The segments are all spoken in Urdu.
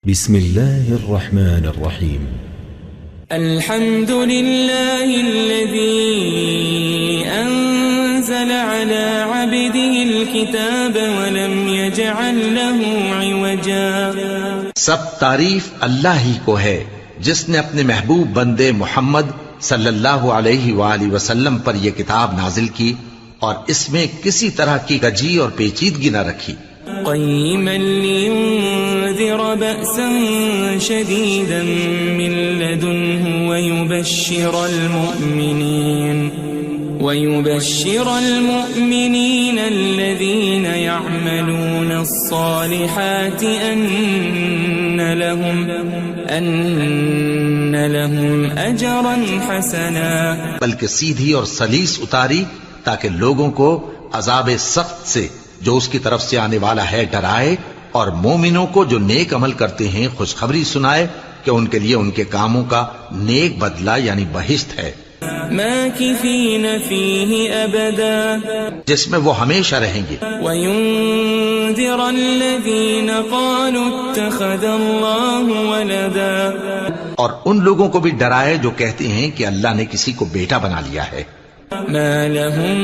بسم الله الرحمن الرحيم. الحمد لله الذي أنزل على عبده الكتاب ولم يجعل له عوجا. سب تعریف اللہ ہی کو ہے جس نے اپنے محبوب بندے محمد صلی اللہ علیہ وآلہ وسلم پر یہ کتاب نازل کی اور اس میں کسی طرح کی گجی اور پیچیدگی نہ رکھی. قيما لينذر بأسا شديدا من لدنه ويبشر المؤمنين الذين يعملون الصالحات أن لهم أجرا حسنا. بلکہ سیدھی اور سلیس اتاری تاکہ لوگوں کو عذاب سخت سے جو اس کی طرف سے آنے والا ہے ڈرائے، اور مومنوں کو جو نیک عمل کرتے ہیں خوشخبری سنائے کہ ان کے لیے ان کے کاموں کا نیک بدلہ یعنی بہشت ہے، ماکثین فیہ ابدا، جس میں وہ ہمیشہ رہیں گے. وینذر الذین قالوا اتخذ اللہ ولدا، اور ان لوگوں کو بھی ڈرائے جو کہتے ہیں کہ اللہ نے کسی کو بیٹا بنا لیا ہے. ما لهم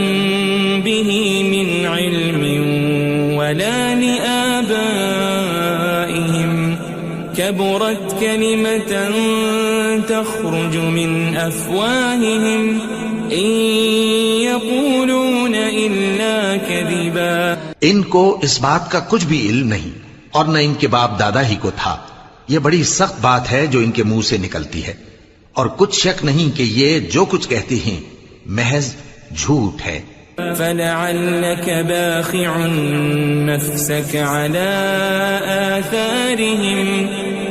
به من علم ولا لآبائهم كبرت كلمة تخرج من أفواههم إن يقولون إلا كذبا. ان کو اس بات کا کچھ بھی علم نہیں اور نہ ان کے باپ دادا ہی کو تھا. یہ بڑی سخت بات ہے جو ان کے منہ سے نکلتی ہے، اور کچھ شک نہیں کہ یہ جو کچھ کہتے ہیں محض جھوٹ ہے. فلعلك باخع نفسك على آثارهم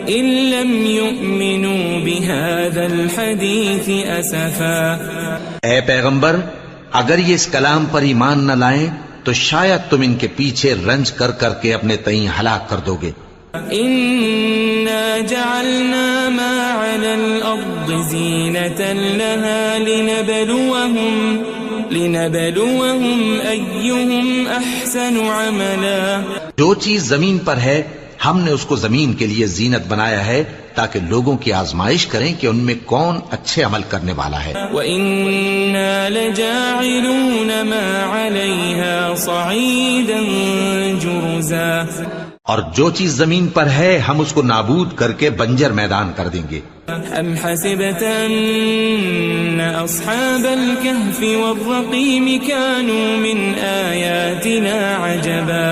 إن لم يؤمنوا بهذا الحديث أسفا. اے پیغمبر، اگر یہ اس کلام پر ایمان نہ لائیں تو شاید تم ان کے پیچھے رنج کر کر کے اپنے تئیں ہلاک کر دو گے. إنا جعلنا ما على الأرض زينة لها لنبلوهم أيهم أحسن عملا. جو چیز زمین پر ہے ہم نے اس کو زمین کے لیے زینت بنایا ہے تاکہ لوگوں کی آزمائش کریں کہ ان میں کون اچھے عمل کرنے والا ہے. وَإِنَّا لَجَاعِلُونَ مَا عَلَيْهَا صَعِيدًا جُرُزًا. اور جو چیز زمین پر ہے ہم اس کو نابود کر کے بنجر میدان کر دیں گے. ام حسبت ان اصحاب الكهف والرقيم كانوا من آیاتنا عجبا.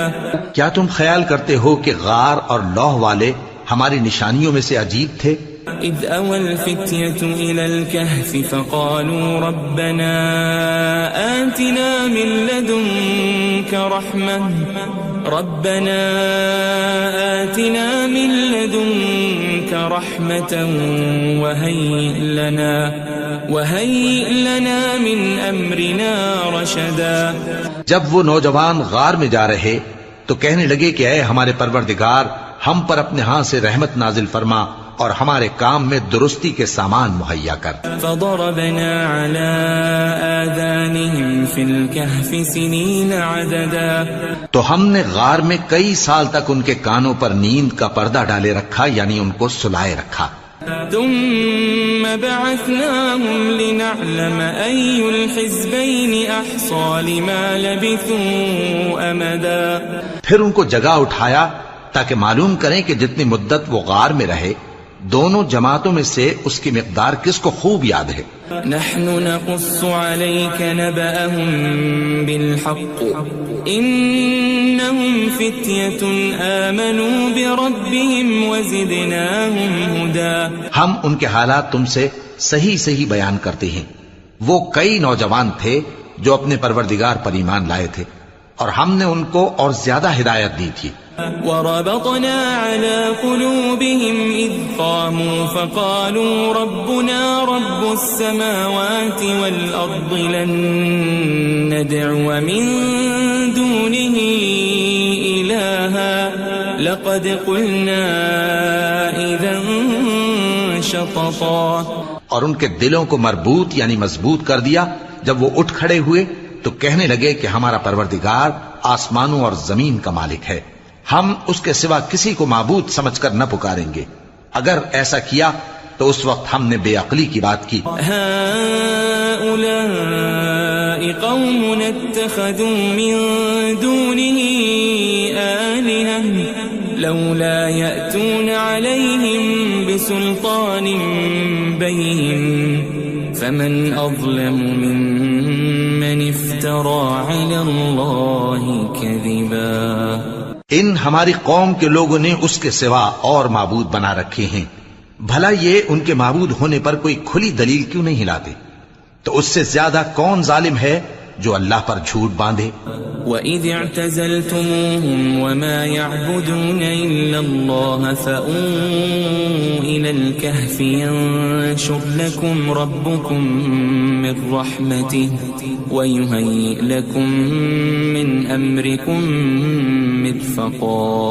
کیا تم خیال کرتے ہو کہ غار اور لوح والے ہماری نشانیوں میں سے عجیب تھے؟ اذ اوى الفتية الى الكهف فقالوا ربنا آتنا من لدنك رحمة وهيئ لنا من أمرنا رشدا. جب وہ نوجوان غار میں جا رہے تو کہنے لگے کہ اے ہمارے پروردگار، ہم پر اپنے ہاں سے رحمت نازل فرما اور ہمارے کام میں درستی کے سامان مہیا کر. فضربنا على آذانهم في الكهف سنين عددا. تو ہم نے غار میں کئی سال تک ان کے کانوں پر نیند کا پردہ ڈالے رکھا، یعنی ان کو سلائے رکھا. ثم بعثناهم لنعلم أي الحزبين أحصى لما لبثوا أمدا. پھر ان کو جگہ اٹھایا تاکہ معلوم کریں کہ جتنی مدت وہ غار میں رہے دونوں جماعتوں میں سے اس کی مقدار کس کو خوب یاد ہے. نحن نقص عليك نبأهم بالحق إنهم فتية آمنوا بربهم وزدناهم هدى. ہم ان کے حالات تم سے صحیح صحیح بیان کرتے ہیں. وہ کئی نوجوان تھے جو اپنے پروردگار پر ایمان لائے تھے اور ہم نے ان کو اور زیادہ ہدایت دی تھی. وربطنا على قلوبهم إذ قاموا فقالوا ربنا رب السماوات والأرض لن ندعو من دونه إلها لقد قلنا إذا شططا. اور ان کے دلوں کو مربوط یعنی مضبوط کر دیا. جب وہ اٹھ کھڑے ہوئے تو کہنے لگے کہ ہمارا پروردگار آسمانوں اور زمین کا مالک ہے، ہم اس کے سوا کسی کو معبود سمجھ کر نہ پکاریں گے. اگر ایسا کیا تو اس وقت ہم نے بے عقلی کی بات کی. هؤلاء قوم اتخذوا من دونه آلهة لولا يأتون عليهم بسلطان بين فمن أظلم ممن افترى على الله كذبا. ان ہماری قوم کے لوگوں نے اس کے سوا اور معبود بنا رکھے ہیں. بھلا یہ ان کے معبود ہونے پر کوئی کھلی دلیل کیوں نہیں لاتے؟ تو اس سے زیادہ کون ظالم ہے جو اللہ پر جھوٹ باندھے؟ وَإِذِ اعْتَزَلْتُمُوهُمْ وَمَا يَعْبُدُونَ إِلَّا اللَّهَ فَأْوُوا إِلَى الْكَهْفِ يَنشُرْ لَكُمْ رَبُّكُمْ مِنْ رَحْمَتِهِ وَيُهَيِّئْ لَكُمْ مِنْ أَمْرِكُمْ مِرْفَقًا.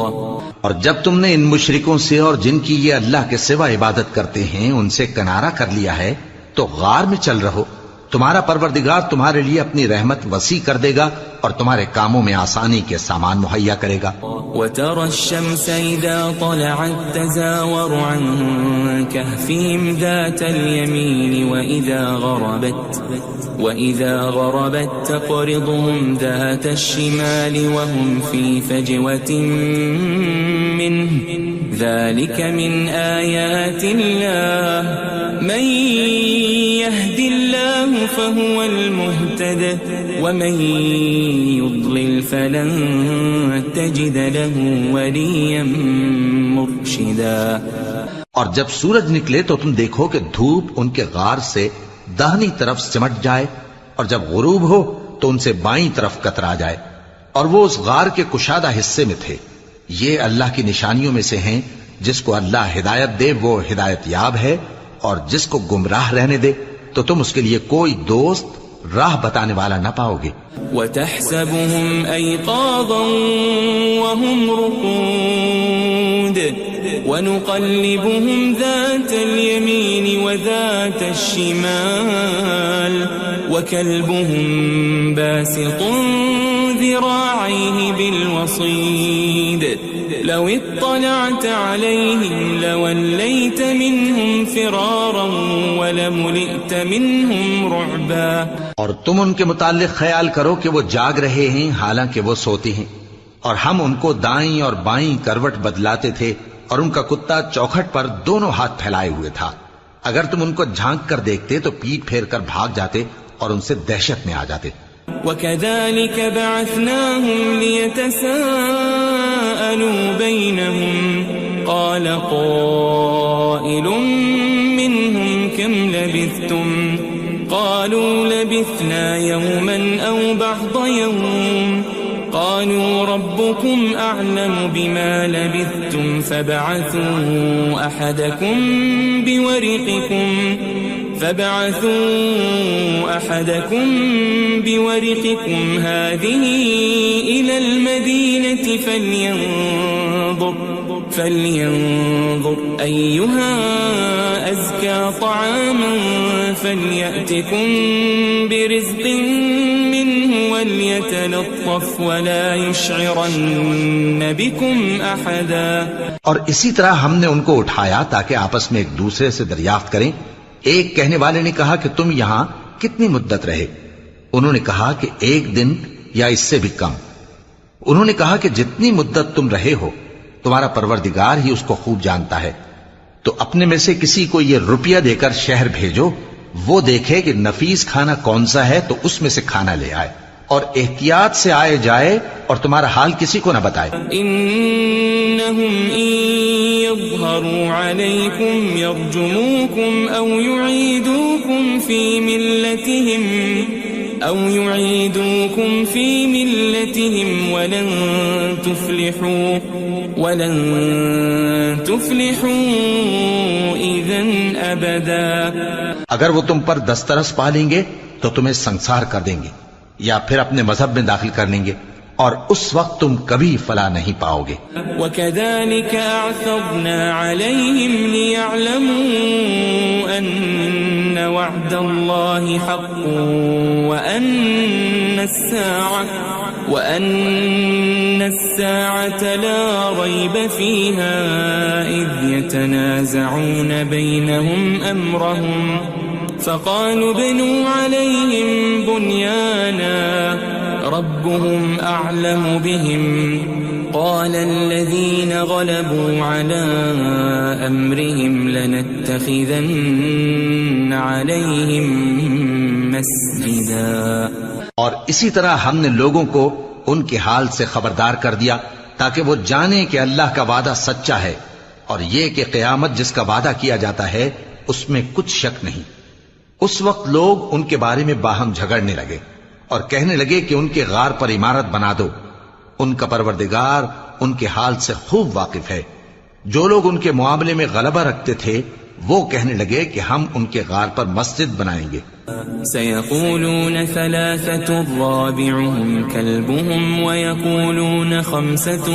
اور جب تم نے ان مشرکوں سے اور جن کی یہ اللہ کے سوا عبادت کرتے ہیں ان سے کنارہ کر لیا ہے تو غار میں چل رہو. تمہارا پروردگار تمہارے لیے اپنی رحمت وسیع کر دے گا اور تمہارے کاموں میں آسانی کے سامان مہیا کرے گا. وَتَرَى الشَّمْسَ إِذَا طَلَعَتْ تَزَاوَرُ عَنْ كَهْفِهِمْ ذَاتَ الْيَمِينِ وَإِذَا غَرَبَتْ تَقْرِضُهُمْ ذَاتَ الشِّمَالِ وَهُمْ فِي فَجْوَةٍ مِّنْهُ ذَلِكَ مِنْ آيَاتِ اللَّهِ مَنْ يَهْدِ اللَّهُ فَهُوَ الْمُهْتَدِ وَمَنْ يُضْلِلْ فَلَنْ تَجِدَ لَهُ وَلِيًّا مُرْشِدًا. اور جب سورج نکلے تو تم دیکھو کہ دھوپ ان کے غار سے داہنی طرف سمٹ جائے اور جب غروب ہو تو ان سے بائیں طرف کترا جائے اور وہ اس غار کے کشادہ حصے میں تھے. یہ اللہ کی نشانیوں میں سے ہیں. جس کو اللہ ہدایت دے وہ ہدایت یاب ہے اور جس کو گمراہ رہنے دے تو تم اس کے لیے کوئی دوست راہ بتانے والا نہ پاؤ گے. وَتَحْسَبُهُمْ أَيْقَاظًا وَهُمْ رُقُودٌ وَنُقَلِّبُهُمْ ذَاتَ الْيَمِينِ وَذَاتَ الشِّمَالِ وَكَلْبُهُمْ بَاسِطٌ ذِرَاعَيْهِ بِالْوَصِيدِ لَوِ اطَّلَعْتَ عَلَيْهِمْ لَوَلَّيْتَ مِنْهُمْ فِرَارًا وَلَمُلِئْتَ مِنْهُمْ رُعْبًا. اور تم ان کے متعلق خیال کرو کہ وہ جاگ رہے ہیں حالانکہ وہ سوتے ہیں اور ہم ان کو دائیں اور بائیں کروٹ بدلاتے تھے اور ان کا کتا چوکھٹ پر دونوں ہاتھ پھیلائے ہوئے تھا. اگر تم ان کو جھانک کر دیکھتے تو پیٹ پھیر کر بھاگ جاتے اور ان سے دہشت میں آ جاتے. وَكَذَلِكَ بَعَثْنَاهُمْ لِيَتَسَاءَلُوا بَيْنَهُمْ قَالَ قَائِلٌ مِّنْهُمْ كَمْ لَبِثْتُمْ قَالُوا لَبِثْنَا يَوْمًا أَوْ بَعْضَ يَوْمٍ قَالُوا رَبُّكُمْ أَعْلَمُ بِمَا لَبِثْتُمْ فَابْعَثُوا أَحَدَكُمْ بِوَرِقِكُمْ هَذِهِ إِلَى الْمَدِينَةِ فَلْيَنظُرْ أَيُّهَا أَزْكَى طَعَامًا فَلْيَأْتِكُمْ بِرِزْقٍ مِّنْهُ وَلْيَتَلَطَّفْ وَلَا يُشْعِرَنَّ بِكُمْ أَحَدًا. اور اسی طرح ہم نے ان کو اٹھایا تاکہ آپس میں ایک دوسرے سے دریافت کریں. ایک کہنے والے نے کہا کہ تم یہاں کتنی مدت رہے؟ انہوں نے کہا کہ 1 دن یا اس سے بھی کم. انہوں نے کہا کہ جتنی مدت تم رہے ہو تمہارا پروردگار ہی اس کو خوب جانتا ہے. تو اپنے میں سے کسی کو یہ روپیہ دے کر شہر بھیجو، وہ دیکھے کہ نفیس کھانا کون سا ہے تو اس میں سے کھانا لے آئے اور احتیاط سے آئے جائے اور تمہارا حال کسی کو نہ بتائے. انہم ان یظہروا علیکم یرجموکم او یعیدوکم فی ملتہم ولن تفلحوا اذن ابدا. اگر وہ تم پر دسترس پا لیں گے تو تمہیں سنسار کر دیں گے یا پھر اپنے مذہب میں داخل کر لیں گے اور اس وقت تم کبھی فلاح نہیں پاؤ گے. وَكَذَلِكَ أَعْثَرْنَا عَلَيْهِمْ لِيَعْلَمُوا أَنَّ وَعْدَ اللَّهِ حَقٌّ وَأَنَّ وأن الساعة لا ريب فيها إذ يتنازعون بينهم أمرهم فقالوا ابنوا عليهم بنيانا ربهم أعلم بهم قال الذين غلبوا على أمرهم لنتخذن عليهم مسجدا. اور اسی طرح ہم نے لوگوں کو ان کے حال سے خبردار کر دیا تاکہ وہ جانیں کہ اللہ کا وعدہ سچا ہے اور یہ کہ قیامت جس کا وعدہ کیا جاتا ہے اس میں کچھ شک نہیں. اس وقت لوگ ان کے بارے میں باہم جھگڑنے لگے اور کہنے لگے کہ ان کے غار پر عمارت بنا دو. ان کا پروردگار ان کے حال سے خوب واقف ہے. جو لوگ ان کے معاملے میں غلبہ رکھتے تھے وہ کہنے لگے کہ ہم ان کے غار پر مسجد بنائیں گے. سيقولون ثلاثة رابعهم كلبهم ويقولون خمسة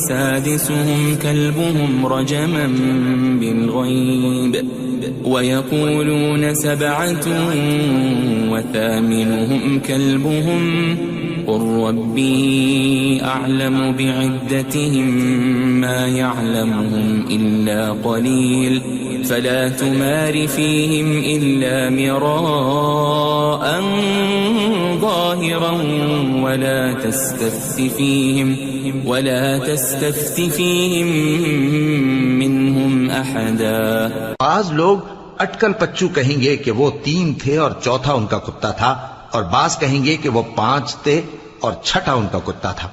سادسهم كلبهم رجما بالغيب ويقولون سبعة وثامنهم كلبهم قل ربي أعلم بعدتهم ما يعلمهم إلا قليل فلا تمار فيهم إلا مراء ظاهرا ولا تستفت فيهم منهم أحدا. بعض لوگ اٹکل پچو کہیں گے کہ وہ 3 تھے اور چوتھا ان کا کتا تھا، اور بعض کہیں گے کہ وہ 5 تھے اور چھٹا ان کا کتا تھا،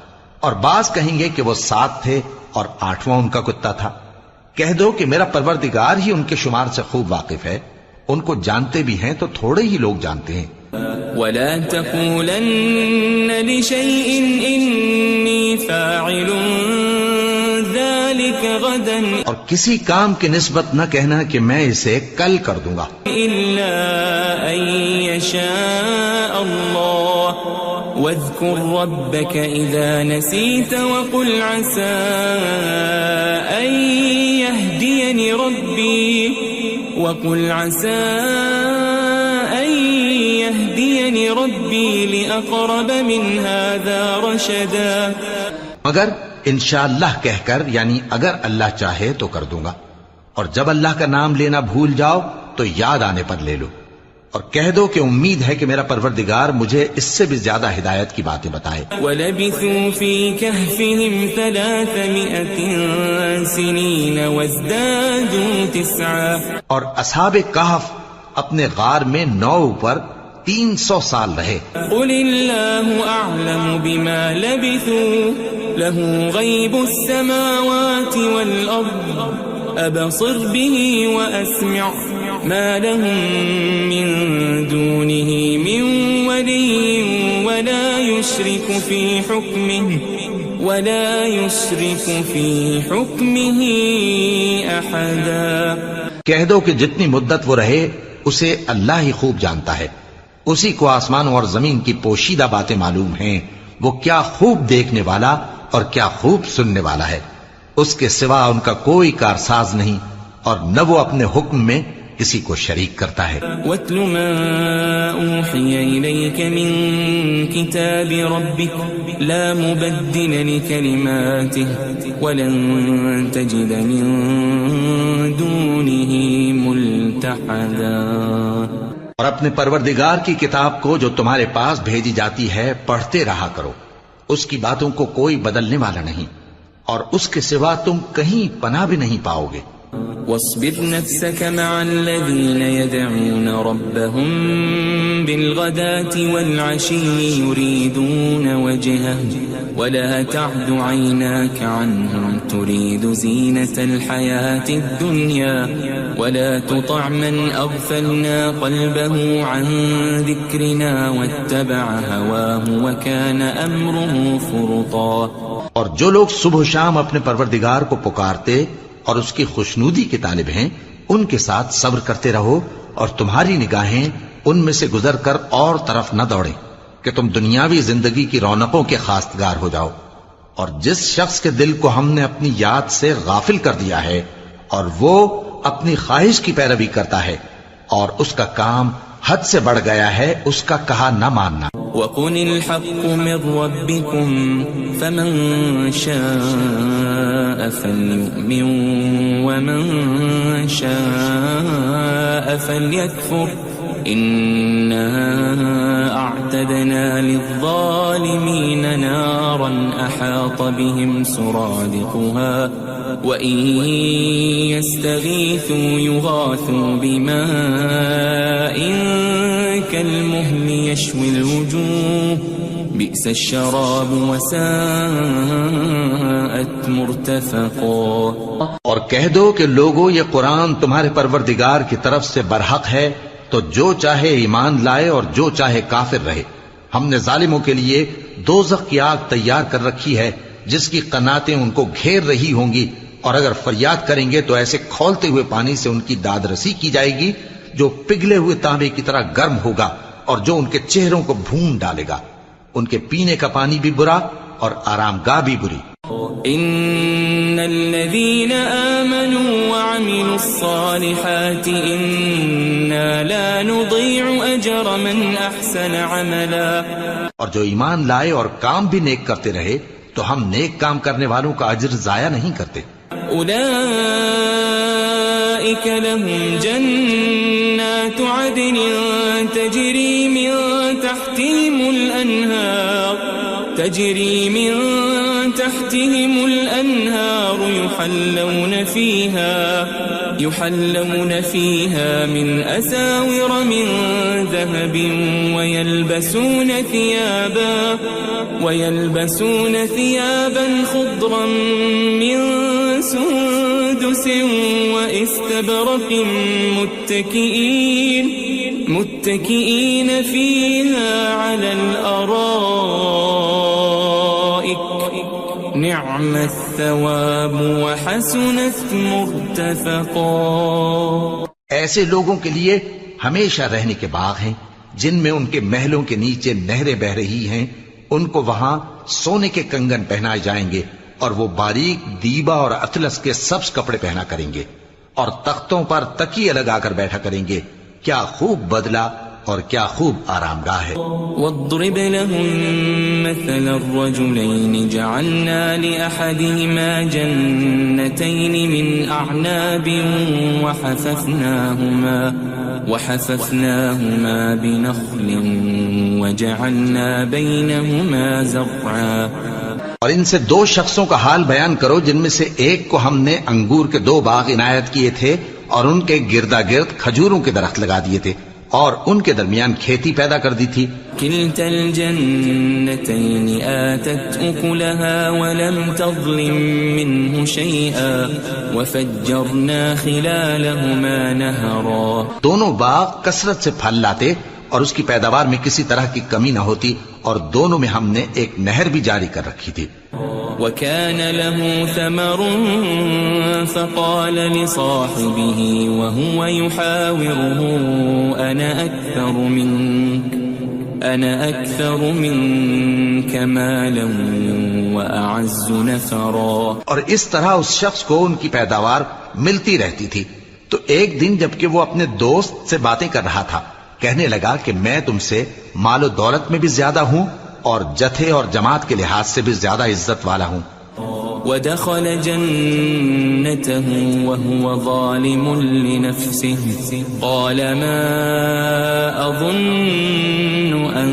اور بعض کہیں گے کہ وہ 7 تھے اور 8واں ان کا کتا تھا. کہہ دو کہ میرا پروردگار ہی ان کے شمار سے خوب واقف ہے. ان کو جانتے بھی ہیں تو تھوڑے ہی لوگ جانتے ہیں. ولا تقولن لشيء إني فاعل ذلك غدا اور کسی کام کی نسبت نہ کہنا کہ میں اسے کل کر دوں گا إلا أن يشاء الله واذكر ربك إذا نسيت وقل عسى أن يهديني ربي لأقرب من هذا رشدا. مگر انشاءاللہ کہہ کر، یعنی اگر اللہ چاہے تو کر دوں گا، اور جب اللہ کا نام لینا بھول جاؤ تو یاد آنے پر لے لو، اور کہہ دو کہ امید ہے کہ میرا پروردگار مجھے اس سے بھی زیادہ ہدایت کی باتیں بتائے. وَلَبِثُوا فِي كَهْفِهِمْ 300 سِنِينَ وَازْدَادُوا 9. اور اصحاب کہف اپنے غار میں 9 پر 300 سال رہے. قُلِ اللَّهُ أَعْلَمُ بِمَا لَبِثُوا لَهُ غَيْبُ السَّمَاوَاتِ وَالْأَرْضِ أَبْصِرْ بِهِ وَأَسْمِعْ ما لهم من دونه من ولي ولا يشرك في حكمه أحدا. کہہ دو کہ جتنی مدت وہ رہے اسے اللہ ہی خوب جانتا ہے. اسی کو آسمانوں اور زمین کی پوشیدہ باتیں معلوم ہیں. وہ کیا خوب دیکھنے والا اور کیا خوب سننے والا ہے. اس کے سوا ان کا کوئی کارساز نہیں، اور نہ وہ اپنے حکم میں کسی کو شریک کرتا ہے. وَاتْلُ مَا أُوحِيَ إِلَيْكَ مِن كِتَابِ رَبِّكَ لَا مُبَدِّلَ لِكَلِمَاتِهِ وَلَن تَجِدَ مِن دُونِهِ مُلْتَحَدًا. اور اپنے پروردگار کی کتاب کو جو تمہارے پاس بھیجی جاتی ہے پڑھتے رہا کرو. اس کی باتوں کو کوئی بدلنے والا نہیں، اور اس کے سوا تم کہیں پناہ بھی نہیں پاؤ گے. واصبر نفسك مع الذين يدعون ربهم بالغداة والعشي يريدون وجهه ولا تعد عيناك عنهم تريد زينة الحياة الدنيا ولا تطع من أغفلنا قلبه عن ذكرنا واتبع هواه وكان أمره فرطا. اور جو لوگ صبح و شام اپنے پروردگار کو پکارتے اور اس کی خوشنودی کے طالب ہیں ان کے ساتھ صبر کرتے رہو، اور تمہاری نگاہیں ان میں سے گزر کر اور طرف نہ دوڑیں کہ تم دنیاوی زندگی کی رونقوں کے خواستگار ہو جاؤ. اور جس شخص کے دل کو ہم نے اپنی یاد سے غافل کر دیا ہے اور وہ اپنی خواہش کی پیروی کرتا ہے اور اس کا کام حد سے بڑھ گیا ہے، اس کا کہا نہ ماننا. وقل الحق من ربكم فمن شاء فليؤمن ومن شاء فليكفر إنا أعتدنا للظالمين نارا أحاط بهم سرادقها وإن يستغيثوا يغاثوا بماء كالمهل يشوي الوجوه بئس الشراب وساءت مرتفقا. اور کہہ دو کہ لوگو یہ قرآن تمہارے پروردگار کی طرف سے برحق ہے، تو جو چاہے ایمان لائے اور جو چاہے کافر رہے. ہم نے ظالموں کے لیے دوزخ کی آگ تیار کر رکھی ہے جس کی قناتیں ان کو گھیر رہی ہوں گی، اور اگر فریاد کریں گے تو ایسے کھولتے ہوئے پانی سے ان کی داد رسی کی جائے گی جو پگھلے ہوئے تانبے کی طرح گرم ہوگا اور جو ان کے چہروں کو بھون ڈالے گا. ان کے پینے کا پانی بھی برا اور آرام گاہ بھی بری. ان الذين آمنوا وعملوا الصالحات انا لا نضيع اجر من احسن عملا. اور جو ایمان لائے اور کام بھی نیک کرتے رہے تو ہم نیک کام کرنے والوں کا اجر ضائع نہیں کرتے. اولئك لهم جنات عدن تجري من تحتهم الأنهار يحلون فيها من أساور من ذهب ويلبسون ثيابا خضرا من سندس واستبرق متكئين فيها على الأرائك نعم الثواب وحسنت مرتفقا. ایسے لوگوں کے لیے ہمیشہ رہنے کے باغ ہیں جن میں ان کے محلوں کے نیچے نہریں بہ رہی ہیں. ان کو وہاں سونے کے کنگن پہنائے جائیں گے اور وہ باریک دیبا اور اطلس کے سبز کپڑے پہنا کریں گے اور تختوں پر تکیے لگا کر بیٹھا کریں گے. کیا خوب بدلہ اور کیا خوب آرام گاہ ہے. واضرب لهم مثل الرجلين جعلنا لأحدهما جنتين من أعناب وحففناهما بنخل وجعلنا بينهما زرعا. اور ان سے دو شخصوں کا حال بیان کرو جن میں سے ایک کو ہم نے انگور کے 2 باغ عنایت کیے تھے اور ان کے گردا گرد کھجوروں کے درخت لگا دیے تھے اور ان کے درمیان کھیتی پیدا کر دی تھی. كلتا الجنتين آتت أكلها ولم تظلم منه شيئا وفجرنا خلالهما نهرا. دونوں باغ کثرت سے پھل لاتے اور اس کی پیداوار میں کسی طرح کی کمی نہ ہوتی اور دونوں میں ہم نے ایک نہر بھی جاری کر رکھی تھی. وكان له ثمر فقال لصاحبه وهو يحاوره أنا أكثر منك مالا وأعز نفرا. اور اس طرح اس شخص کو ان کی پیداوار ملتی رہتی تھی. تو ایک دن جبکہ وہ اپنے دوست سے باتیں کر رہا تھا کہنے لگا کہ میں تم سے مال و دولت میں بھی زیادہ ہوں اور جتھے اور جماعت کے لحاظ سے بھی زیادہ عزت والا ہوں. ودخل جنته وهو ظالم لنفسه قال ما أظن أن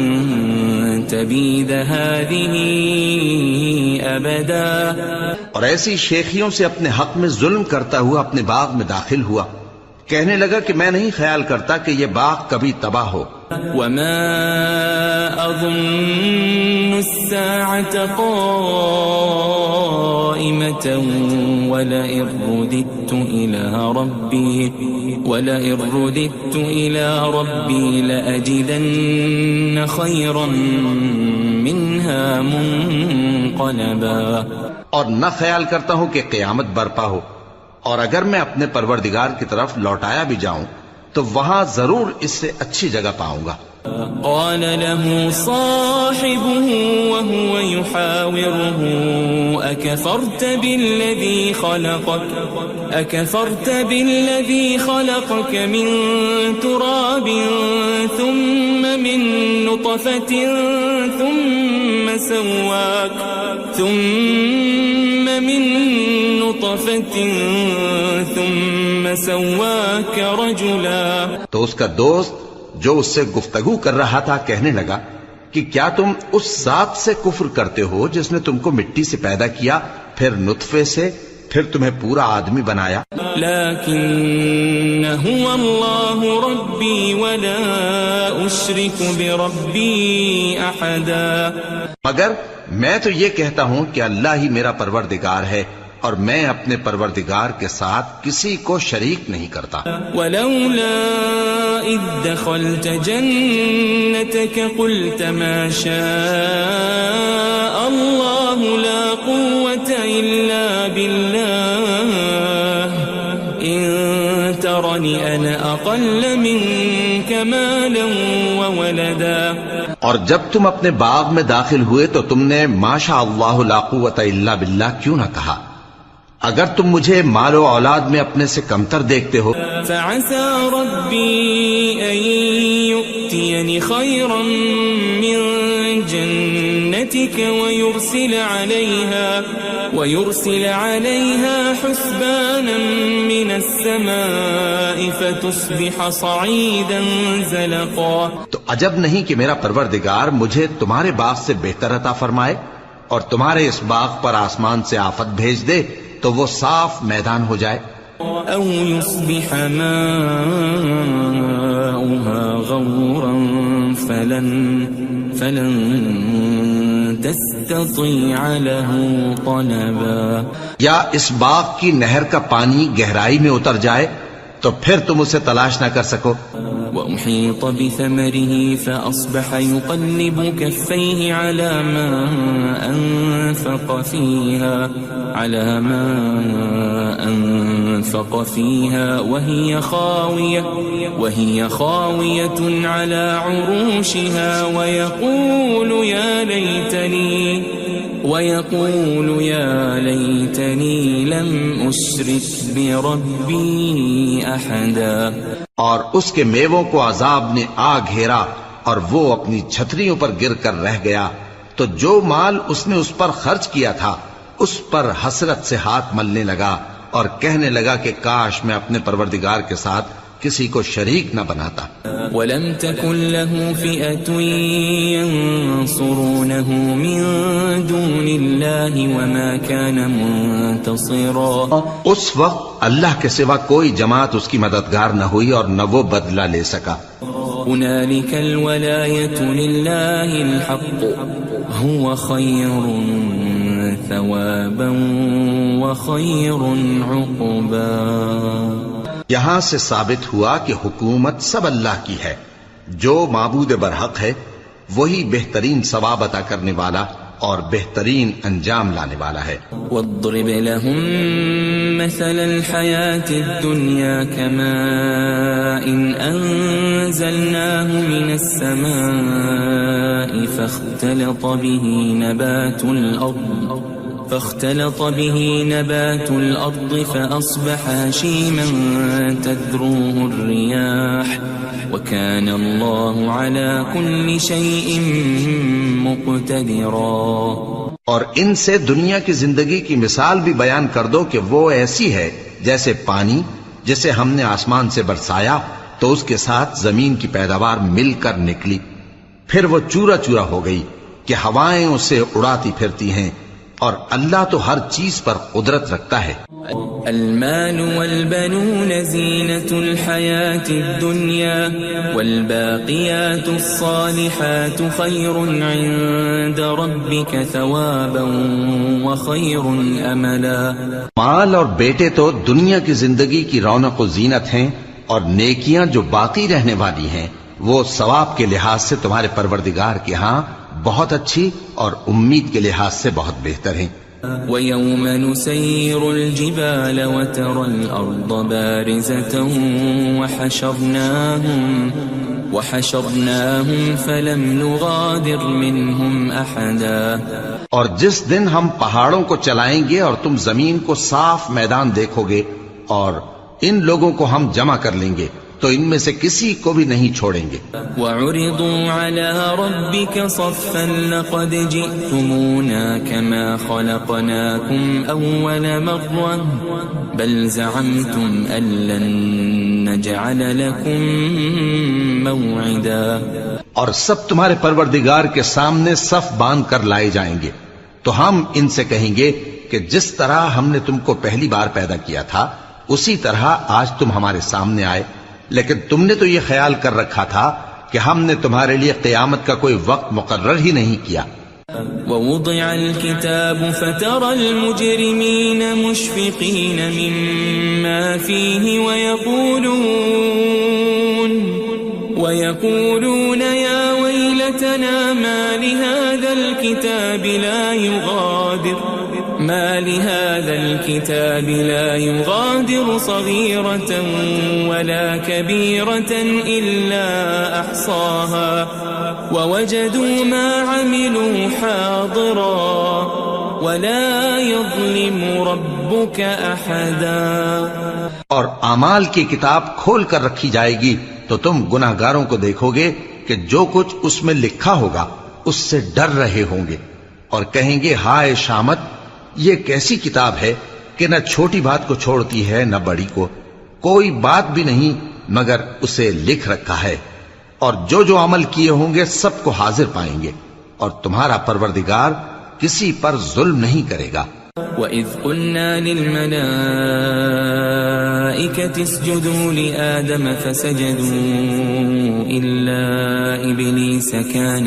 تبيد هذه أبدا. اور ایسی شیخیوں سے اپنے حق میں ظلم کرتا ہوا اپنے باغ میں داخل ہوا. کہنے لگا کہ میں نہیں خیال کرتا کہ یہ باغ کبھی تباہ ہو. وما أظن الساعة قائمة ولئن رددت إلى ربي لأجدن خيرا منها منقلبا. اور نہ خیال کرتا ہوں کہ قیامت برپا ہو اور اگر میں اپنے پروردگار کی طرف لوٹایا بھی جاؤں تو وہاں ضرور اس سے اچھی جگہ پاؤں گا. قال له صاحبه وهو يحاوره أكفرت بالذي خلقك من تراب ثم من نطفة ثم سواك رجلا. تو اس کا دوست جو اس سے گفتگو کر رہا تھا کہنے لگا کہ کیا تم اس ذات سے کفر کرتے ہو جس نے تم کو مٹی سے پیدا کیا، پھر نطفے سے، پھر تمہیں پورا آدمی بنایا. لیکن هو اللہ ربی ولا اشرک بربی احدا. مگر میں تو یہ کہتا ہوں کہ اللہ ہی میرا پروردگار ہے اور میں اپنے پروردگار کے ساتھ کسی کو شریک نہیں کرتا. ولولا اذ دخلت جنتك قلت ما شاء الله لا قوة الا بالله ان ترني انا اقل منك مالا وولدا. اور جب تم اپنے باغ میں داخل ہوئے تو تم نے ما شاء اللہ لا قوت الا باللہ کیوں نہ کہا؟ اگر تم مجھے مال و اولاد میں اپنے سے کمتر دیکھتے ہو. فعسى ربي أن يؤتيني خيرا من جنتك ويرسل عليها حسبانا من السماء فتصبح صعيدا زلقا. تو عجب نہیں کہ میرا پروردگار مجھے تمہارے باغ سے بہتر عطا فرمائے اور تمہارے اس باغ پر آسمان سے آفت بھیج دے تو وہ صاف میدان ہو جائے. او يصبح ماؤها غورا فلن تستطيع له طلبا. یا اس باغ کی نہر کا پانی گہرائی میں اتر جائے تو پھر تم اسے تلاش نہ کر سکو. وأحيط بثمره فأصبح يقلب كفيه على ما أنفق فيها وهي خاوية على عروشها ويقول يا ليتني لم أشرك بربي أحدا. اور اس کے میووں کو عذاب نے آ گھیرا اور وہ اپنی چھتریوں پر گر کر رہ گیا، تو جو مال اس نے اس پر خرچ کیا تھا اس پر حسرت سے ہاتھ ملنے لگا اور کہنے لگا کہ کاش میں اپنے پروردگار کے ساتھ کسی کو شریک نہ بناتا. وَلَمْ تَكُنْ لَهُ فِئَةٌ يَنْصُرُونَهُ مِنْ دُونِ اللَّهِ وَمَا كَانَ مُنْتَصِرًا. اس وقت اللہ کے سوا کوئی جماعت اس کی مددگار نہ ہوئی اور نہ وہ بدلہ لے سکا. هُنَالِكَ الْوَلَایَةُ لِلَّهِ الْحَقُّ هُوَ خَيْرٌ ثَوَابًا وَخَيْرٌ عُقْبًا. یہاں سے ثابت ہوا کہ حکومت سب اللہ کی ہے، جو معبود برحق ہے وہی بہترین ثواب عطا کرنے والا اور بہترین انجام لانے والا ہے. وَاضْرِبْ لَهُم مَّثَلَ الْحَيَاةِ الدُّنْيَا كَمَاءٍ أَنزَلْنَاهُ مِنَ السَّمَاءِ فاختلط به نبات الأرض فأصبح هشيما تذروه الرياح وكان الله على كل شيء مقتدرا. اور ان سے دنیا کی زندگی کی مثال بھی بیان کر دو کہ وہ ایسی ہے جیسے پانی جسے ہم نے آسمان سے برسایا تو اس کے ساتھ زمین کی پیداوار مل کر نکلی، پھر وہ چورا چورا ہو گئی کہ ہوائیں اسے اڑاتی پھرتی ہیں، اور اللہ تو ہر چیز پر قدرت رکھتا ہے. المال والبنون زینة الحیاة الدنیا والباقیات الصالحات خیر عند ربک ثوابا وخیر املا. مال اور بیٹے تو دنیا کی زندگی کی رونق و زینت ہیں، اور نیکیاں جو باقی رہنے والی ہیں وہ ثواب کے لحاظ سے تمہارے پروردگار کے ہاں بہت اچھی اور امید کے لحاظ سے بہت بہتر ہیں. ويوم نسير الجبال وترى الأرض بارزة وحشرناهم فلم نغادر منهم أحدا. اور جس دن ہم پہاڑوں کو چلائیں گے اور تم زمین کو صاف میدان دیکھو گے اور ان لوگوں کو ہم جمع کر لیں گے تو ان میں سے کسی کو بھی نہیں چھوڑیں گے. وَعُرِضُوا عَلَى رَبِّكَ صَفًّا لَقَدْ جِئْتُمُونَا كَمَا خَلَقْنَاكُمْ أَوَّلَ مَرَّةٍ بَلْ زَعَمْتُمْ أَن لَّن نَّجْعَلَ لَكُم مَّوْعِدًا. اور سب تمہارے پروردگار کے سامنے صف باندھ کر لائے جائیں گے تو ہم ان سے کہیں گے کہ جس طرح ہم نے تم کو پہلی بار پیدا کیا تھا اسی طرح آج تم ہمارے سامنے آئے، لیکن تم نے تو یہ خیال کر رکھا تھا کہ ہم نے تمہارے لیے قیامت کا کوئی وقت مقرر ہی نہیں کیا. ووضع الكتاب فترى المجرمين مشفقين مما فيه ويقولون يا ويلتنا ما لهذا الكتاب لا يغادر صغيرة ولا كبيرة إلا أحصاها ووجدوا ما عملوا حاضرا ولا يظلم ربك أحدا. اور اعمال کی کتاب کھول کر رکھی جائے گی تو تم گناہگاروں کو دیکھو گے کہ جو کچھ اس میں لکھا ہوگا اس سے ڈر رہے ہوں گے اور کہیں گے ہائے شامت، یہ کیسی کتاب ہے کہ نہ چھوٹی بات کو چھوڑتی ہے نہ بڑی کو، کوئی بات بھی نہیں مگر اسے لکھ رکھا ہے، اور جو جو عمل کیے ہوں گے سب کو حاضر پائیں گے، اور تمہارا پروردگار کسی پر ظلم نہیں کرے گا. وَإِذْ قُلْنَا لِلْمَلَائِكَةِ اسْجُدُوا لِآدَمَ فَسَجَدُوا إِلَّا إِبْلِيسَ كَانَ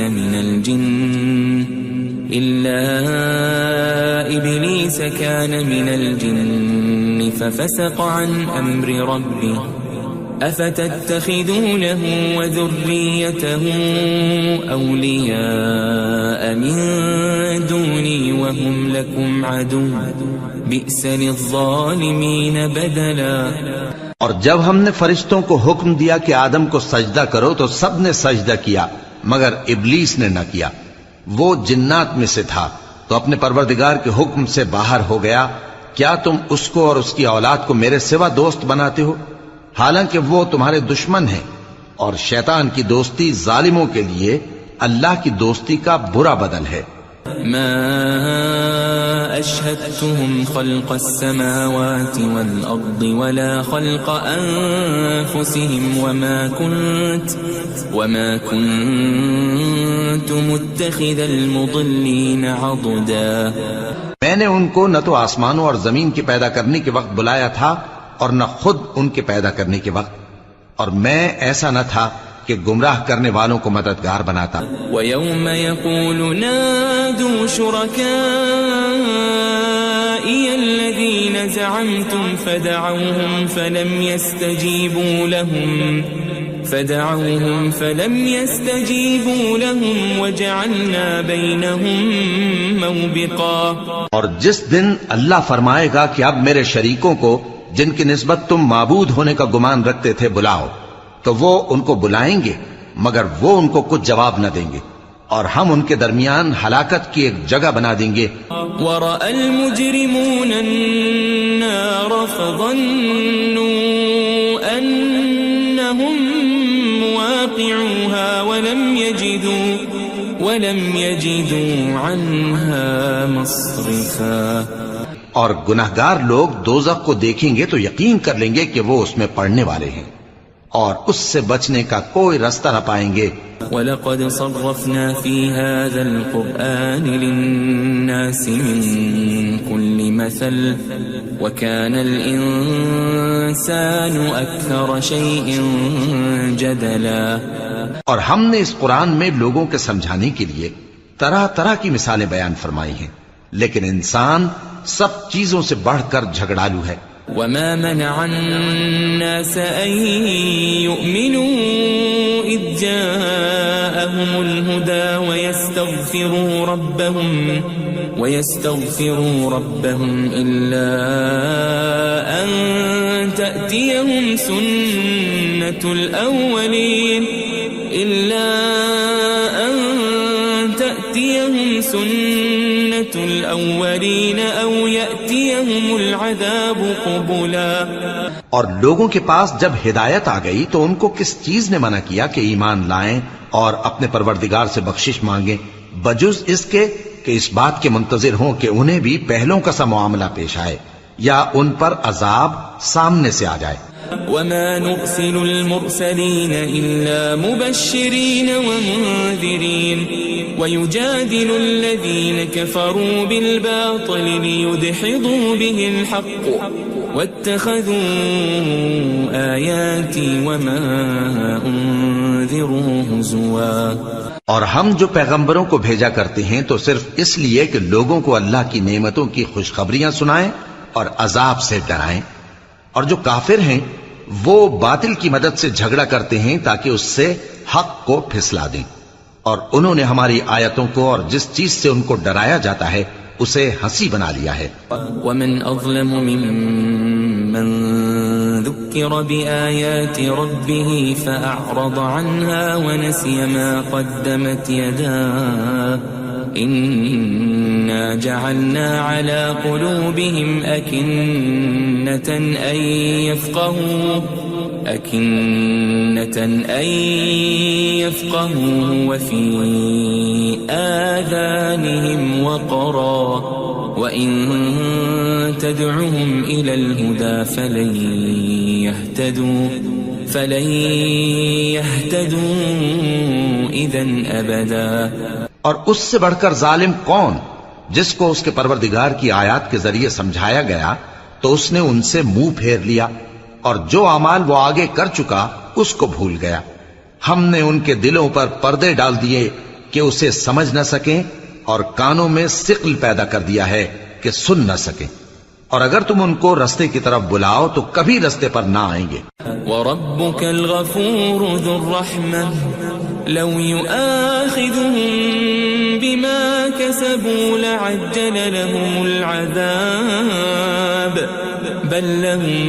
مِنَ الْجِنِّ فَفَسَقَ عَنْ أَمْرِ رَبِّهِ أَفَتَتَّخِذُونَهُ وَذُرِّيَّتَهُ أَوْلِيَاءَ مِن دُونِي وَهُمْ لَكُمْ عَدُوٌّ بِئْسَ لِلظَّالِمِينَ بَدَلًا. اور جب ہم نے فرشتوں کو حکم دیا کہ آدم کو سجدہ کرو تو سب نے سجدہ کیا مگر ابلیس نے نہ کیا، وہ جنات میں سے تھا تو اپنے پروردگار کے حکم سے باہر ہو گیا. کیا تم اس کو اور اس کی اولاد کو میرے سوا دوست بناتے ہو حالانکہ وہ تمہارے دشمن ہیں، اور شیطان کی دوستی ظالموں کے لیے اللہ کی دوستی کا برا بدل ہے. ما أشهدتهم خلق السماوات والأرض ولا خلق أنفسهم وما كنت متخذ المضلين عضدا. میں نے ان کو نہ تو آسمانوں اور زمین کے پیدا کرنے کے وقت بلایا تھا اور نہ خود ان کے پیدا کرنے کے وقت، اور میں ایسا نہ تھا کہ گمراہ کرنے والوں کو مددگار بناتا. وَيَوْمَ يَقُولُ نَادُوا شُرَكَائِيَ الَّذِينَ زَعَمْتُمْ فَدَعَوْهُمْ فَلَمْ يَسْتَجِيبُوا لَهُمْ وَجَعَلْنَا بَيْنَهُمْ مَوْبِقًا. اور جس دن اللہ فرمائے گا کہ اب میرے شریکوں کو جن کی نسبت تم معبود ہونے کا گمان رکھتے تھے بلاؤ، تو وہ ان کو بلائیں گے مگر وہ ان کو کچھ جواب نہ دیں گے، اور ہم ان کے درمیان ہلاکت کی ایک جگہ بنا دیں گے. وَرَأَى الْمُجْرِمُونَ النَّارَ فَظَنُّوا أَنَّهُمْ مُوَاقِعُوهَا وَلَمْ يَجِدُوا عَنْهَا مَصْرِفًا. اور گناہگار لوگ دوزخ کو دیکھیں گے تو یقین کر لیں گے کہ وہ اس میں پڑنے والے ہیں اور اس سے بچنے کا کوئی راستہ نہ پائیں گے. وَلَقَدْ صَرَّفْنَا فِي هَذَا الْقُرْآنِ لِلنَّاسِ مِنْ كُلِّ مَثَلٍ وَكَانَ الْإِنسَانُ أَكْثَرَ شَيْءٍ جَدَلًا. اور ہم نے اس قرآن میں لوگوں کے سمجھانے کے لیے طرح طرح کی مثالیں بیان فرمائی ہیں، لیکن انسان سب چیزوں سے بڑھ کر جھگڑالو ہے. وَمَا مَنَعَ النَّاسَ أَن يُؤْمِنُوا إِذْ جَاءَهُمُ الْهُدَى ويستغفروا ربهم إلا أن تأتيهم سنة الأولين أو يأتيهم العذاب قبلا. اور لوگوں کے پاس جب ہدایت آ گئی تو ان کو کس چیز نے منع کیا کہ ایمان لائیں اور اپنے پروردگار سے بخشش مانگیں بجز اس کے کہ اس بات کے منتظر ہوں کہ انہیں بھی پہلوں کا سا معاملہ پیش آئے یا ان پر عذاب سامنے سے آ جائے. وما نرسل المرسلين إلا مبشرين ومنذرين ويجادل الذين كفروا بالباطل ليدحضوا به الحق واتخذوا آياتي وما أنذروا هزوا. اور ہم جو پیغمبروں کو بھیجا کرتے ہیں تو صرف اس لیے کہ لوگوں کو اللہ کی نعمتوں کی خوشخبریاں سنائیں اور عذاب سے ڈرائیں. اور جو کافر ہیں وہ باطل کی مدد سے جھگڑا کرتے ہیں تاکہ اس سے حق کو پھسلا دیں. اور انہوں نے ہماری آیتوں کو اور جس چیز سے ان کو ڈرایا جاتا ہے اسے ہنسی بنا لیا ہے. ومن اظلم ممن ذكر بآيات ربه فأعرض عنها ونسي ما قدمت يداه إنا جعلنا على قلوبهم أكنة أن يفقهوا وفي آذانهم وقرا وإن تدعهم إلى الهدى فلن يهتدوا إذن أبدا. اور اس سے بڑھ کر ظالم کون جس کو اس کے پروردگار کی آیات کے ذریعے سمجھایا گیا تو اس نے ان سے منہ پھیر لیا اور جو اعمال وہ آگے کر چکا اس کو بھول گیا. ہم نے ان کے دلوں پر پردے ڈال دیے کہ اسے سمجھ نہ سکیں اور کانوں میں ثقل پیدا کر دیا ہے کہ سن نہ سکیں. اور اگر تم ان کو رستے کی طرف بلاؤ تو کبھی رستے پر نہ آئیں گے. وَرَبُّكَ الْغَفُورُ ذُو الرَّحْمَةِ لَوْ يُؤَاخِذُهُم بِمَا كَسَبُوا لَعَجَّلَ لَهُمُ الْعَذَابَ بَل لَّهُم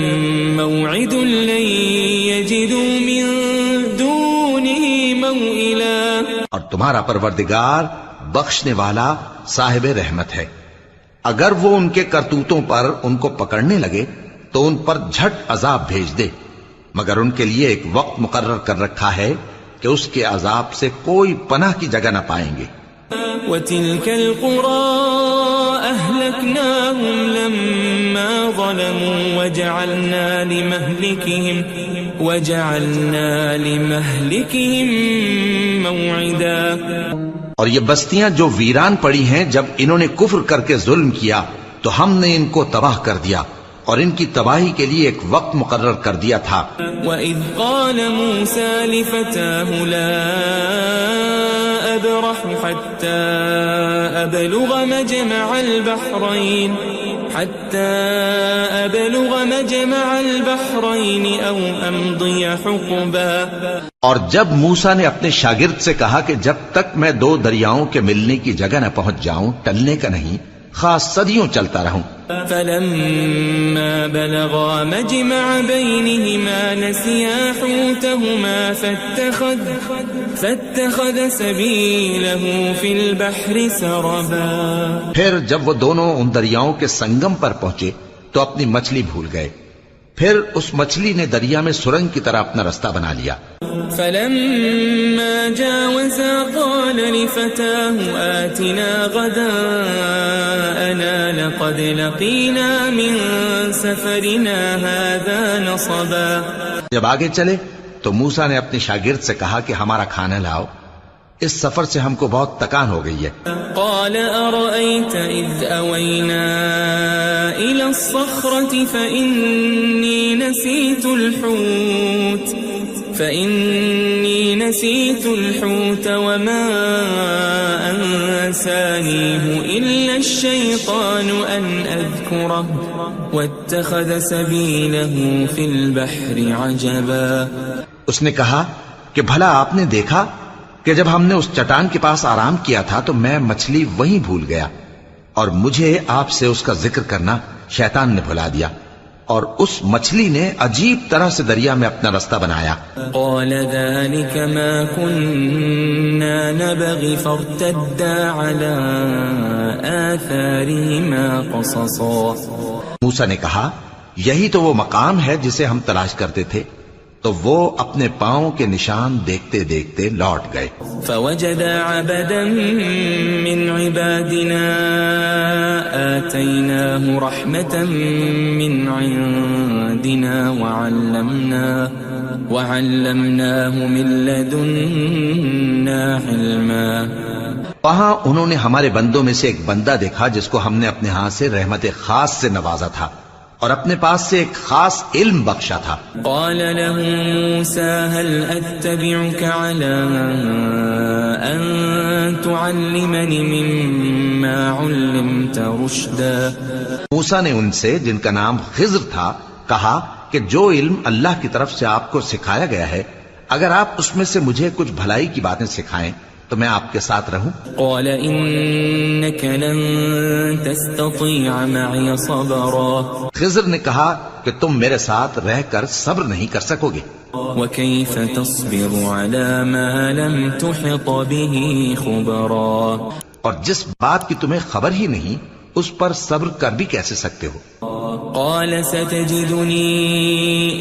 مَّوْعِدٌ لَّن يَجِدُوا مِن دُونِهِ مَوْئِلًا. اور تمہارا پروردگار بخشنے والا صاحب رحمت ہے. اگر وہ ان کے کرتوتوں پر ان کو پکڑنے لگے تو ان پر جھٹ عذاب بھیج دے مگر ان کے لیے ایک وقت مقرر کر رکھا ہے کہ اس کے عذاب سے کوئی پناہ کی جگہ نہ پائیں گے. وَتِلْكَ الْقُرَىٰ أَهْلَكْنَاهُمْ لَمَّا ظَلَمُوا وَجَعَلْنَا لِمَهْلِكِهِمْ مَوْعِدًا. اور یہ بستیاں جو ویران پڑی ہیں جب انہوں نے کفر کر کے ظلم کیا تو ہم نے ان کو تباہ کر دیا اور ان کی تباہی کے لیے ایک وقت مقرر کر دیا تھا. وَإِذْ قَالَ مُوسَى لِفَتَاهُ لَا أَبْرَحُ حَتَّى أَبْلُغَ مَجْمَعَ الْبَحْرَيْنِ أَوْ أَمْضِيَ حُقُبًا. اور جب موسیٰ نے اپنے شاگرد سے کہا کہ جب تک میں دو دریاؤں کے ملنے کی جگہ نہ پہنچ جاؤں ٹلنے کا نہیں خاص صدیوں چلتا رہوں. فَلَمَّا بَلَغَا مَجْمَعَ بَيْنِهِمَا نَسِيَا حُوتَهُمَا فَاتَّخَذَ سَبِيلَهُ فِي الْبَحْرِ سَرَبًا. پھر جب وہ دونوں ان دریاؤں کے سنگم پر پہنچے تو اپنی مچھلی بھول گئے. پھر اس مچھلی نے دریا میں سرنگ کی طرح اپنا رستہ بنا لیا. فَلَمَّا جَاوَزَا قَالَ لِفَتَاهُ آتِنَا غَدَاءَنَا لَقَدْ لَقِينَا مِن سَفَرِنَا هَذَا نَصَبًا. جب آگے چلے تو موسیٰ نے اپنے شاگرد سے کہا کہ ہمارا کھانا لاؤ اس سفر سے ہم کو بہت تکان ہو گئی ہے. قال أرأيت إذ أوينا إلى الصخرة فإني نسيت الحوت وما أنسانيه إلا الشيطان أن أذكره واتخذ سبيله في البحر عجبا. اس نے کہا کہ بھلا آپ نے دیکھا کہ جب ہم نے اس چٹان کے پاس آرام کیا تھا تو میں مچھلی وہیں بھول گیا اور مجھے آپ سے اس کا ذکر کرنا شیطان نے بھلا دیا، اور اس مچھلی نے عجیب طرح سے دریا میں اپنا رستہ بنایا۔ قال ذلك ما كنا نبغي فارتدا على آثارهما قصصا۔ موسیٰ نے کہا یہی تو وہ مقام ہے جسے ہم تلاش کرتے تھے، تو وہ اپنے پاؤں کے نشان دیکھتے دیکھتے لوٹ گئے۔ فوجد عبدا من عبادنا آتيناه رحمة من عندنا وعلمناه من لدنا علما۔ وہاں انہوں نے ہمارے بندوں میں سے ایک بندہ دیکھا جس کو ہم نے اپنے ہاں سے رحمت خاص سے نوازا تھا اور اپنے پاس سے ایک خاص علم بخشا تھا۔ قال له موسى هل أتبعك على أن تعلمني مما علمت رشدا۔ موسیٰ نے ان سے جن کا نام خضر تھا کہا کہ جو علم اللہ کی طرف سے آپ کو سکھایا گیا ہے، اگر آپ اس میں سے مجھے کچھ بھلائی کی باتیں سکھائیں تو میں آپ کے ساتھ رہوں۔ قال إنك لن تستطيع معي صبرا۔ خضر نے کہا کہ تم میرے ساتھ رہ کر صبر نہیں کر سکو گے۔ وكيف تصبر على ما لم تحط به خبرا۔ اور جس بات کی تمہیں خبر ہی نہیں اس پر صبر کر بھی کیسے سکتے ہو؟ قال ستجدني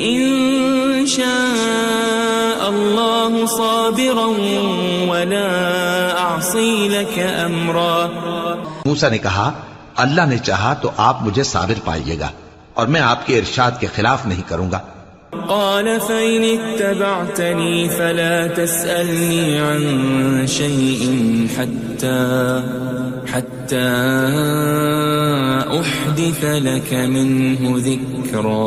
إن شاء الله صابرا ولا أعصي لك أمرا۔ موسیٰ نے کہا اللہ نے چاہا تو آپ مجھے صابر پائیے گا اور میں آپ کے ارشاد کے خلاف نہیں کروں گا۔ قال فإن اتبعتني فلا تسألني عن شيء حتى أحدث لك منه ذكرا۔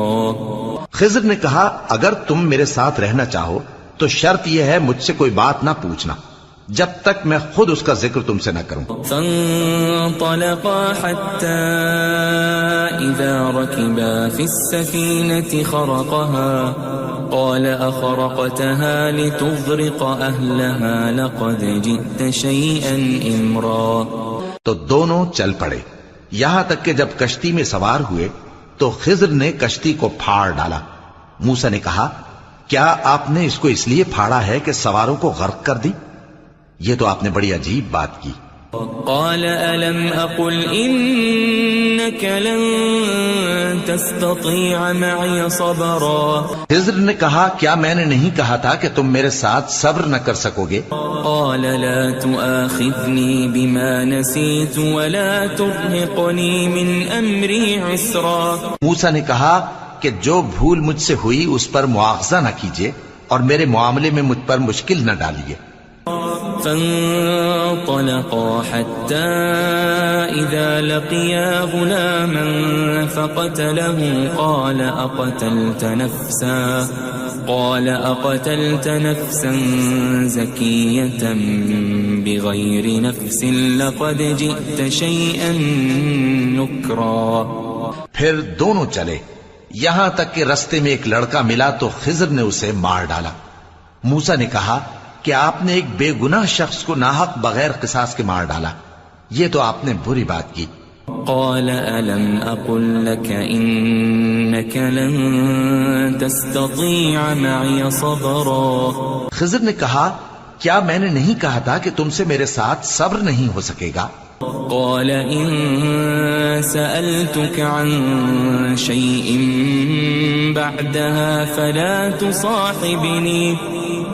خضر نے کہا اگر تم میرے ساتھ رہنا چاہو تو شرط یہ ہے مجھ سے کوئی بات نہ پوچھنا جب تک میں خود اس کا ذکر تم سے نہ کروں۔ فانطلقا حتى إذا ركبا في السفينة خرقها قال أخرقتها لتغرق أهلها لقد جئت شيئا إمرا۔ تو دونوں چل پڑے یہاں تک کہ جب کشتی میں سوار ہوئے تو خضر نے کشتی کو پھاڑ ڈالا۔ موسیٰ نے کہا کیا آپ نے اس کو اس لیے پھاڑا ہے کہ سواروں کو غرق کر دی؟ یہ تو آپ نے بڑی عجیب بات کی۔ قال ألم أقل إنك لن تستطيع معي صبرا۔ خضر نے کہا کیا میں نے نہیں کہا تھا کہ تم میرے ساتھ صبر نہ کر سکو گے؟ قال لا تؤاخذني بما نسيت ولا ترهقني من أمري عسرا۔ موسیٰ نے کہا کہ جو بھول مجھ سے ہوئی اس پر مواخذہ نہ کیجیے اور میرے معاملے میں مجھ پر مشکل نہ ڈالیے۔ فانطلقا حتى إذا لقيا غلاما فقتله قال أقتلت نفسا زكية بغير نفس لقد جئت شيئا نكرا۔ پھر دونوں چلے یہاں تک کہ رستے میں ایک لڑکا ملا تو خضر نے اسے مار ڈالا۔ موسیٰ نے کہا کہ آپ نے ایک بے گناہ شخص کو ناحق بغیر قصاص کے مار ڈالا، یہ تو آپ نے بری بات کی۔ قال ألم أقل لك إنك لن تستطيع معي صبرا۔ خضر نے کہا کیا میں نے نہیں کہا تھا کہ تم سے میرے ساتھ صبر نہیں ہو سکے گا؟ قال إن سألتك عن شيء بعدها فلا تصاحبني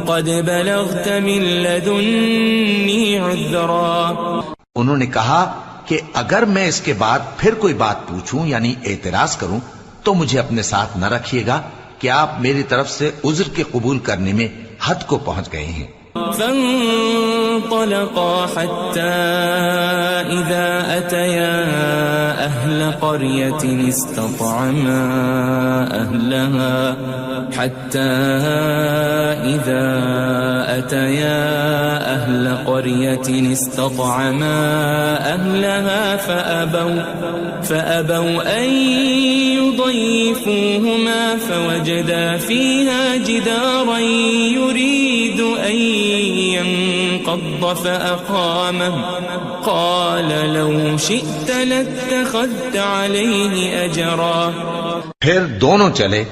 قد بلغت من لدني عذرا۔ انہوں نے کہا کہ اگر میں اس کے بعد پھر کوئی بات پوچھوں یعنی اعتراض کروں تو مجھے اپنے ساتھ نہ رکھیے گا کہ آپ میری طرف سے عذر کے قبول کرنے میں حد کو پہنچ گئے ہیں۔ فانطلقا حتى إذا أتيا أهل قرية استطعما أهلها فأبوا أن يضيفوهما فوجدا فيها جدارا يريد أن انقض فأقامه قال لو شئت لاتخذت عليه أجرا. پھر دونوں چلے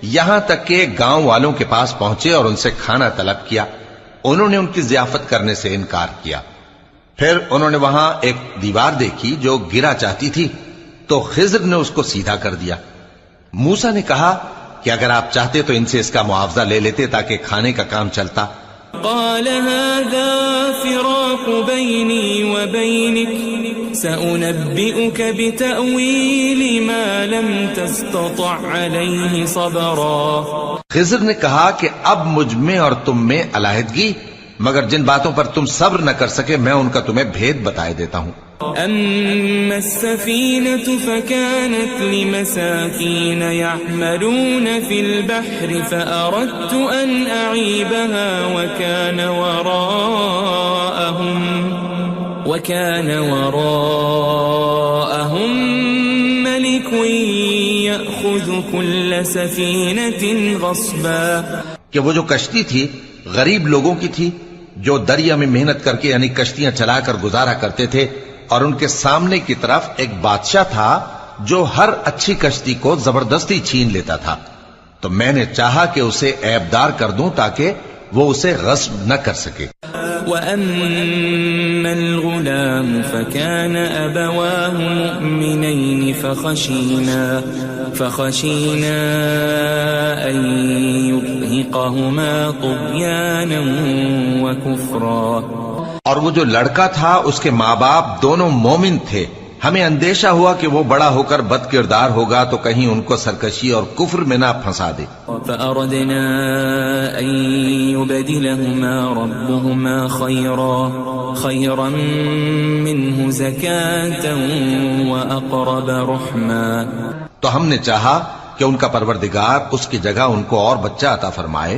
یہاں تک کہ گاؤں والوں کے پاس پہنچے اور ان سے کھانا طلب کیا. انہوں نے ان کی ضیافت کرنے سے انکار کیا. پھر انہوں نے وہاں ایک دیوار دیکھی جو گرا چاہتی تھی تو خضر نے اس کو سیدھا کر دیا. موسیٰ نے کہا کہ اگر آپ چاہتے تو ان سے اس کا معاوضہ لے لیتے تاکہ کھانے کا کام چلتا. قال هذا فراق بيني وبينك سأنبئك بتأويل ما لم تستطع عليه صبرا. خضر نے کہا کہ اب مجھ میں اور تم میں علیحدگی، مگر جن باتوں پر تم صبر نہ کر سکے میں ان کا تمہیں بھید بتائے دیتا ہوں. أما السفينة فكانت لمساكين يعملون في البحر فأردت أن أعيبها وكان وراءهم ملك يأخذ كل سفينة غصبا. کہ وہ جو کشتی تھی غریب لوگوں کی تھی جو دریا میں محنت کر کے یعنی کشتیاں چلا کر گزارا کرتے تھے، اور ان کے سامنے کی طرف ایک بادشاہ تھا جو ہر اچھی کشتی کو زبردستی چھین لیتا تھا. تو میں نے چاہا کہ اسے عیبدار کر دوں تاکہ وہ اسے غصب نہ کر سکے. وَأَمَّا الْغُلَامُ فَكَانَ أَبَوَاهُ مُؤْمِنَيْنِ فَخَشِينَا أَن يُرْهِقَهُمَا طُغْيَانًا وَكُفْرًا. اور وہ جو لڑکا تھا اس کے ماں باپ دونوں مومن تھے. ہمیں اندیشہ ہوا کہ وہ بڑا ہو کر بد کردار ہوگا تو کہیں ان کو سرکشی اور کفر میں نہ پھنسا دے. فأردنا أن يبدلهما ربهما خيرا منه زكاة وأقرب رحما. تو ہم نے چاہا کہ ان کا پروردگار اس کی جگہ ان کو اور بچہ عطا فرمائے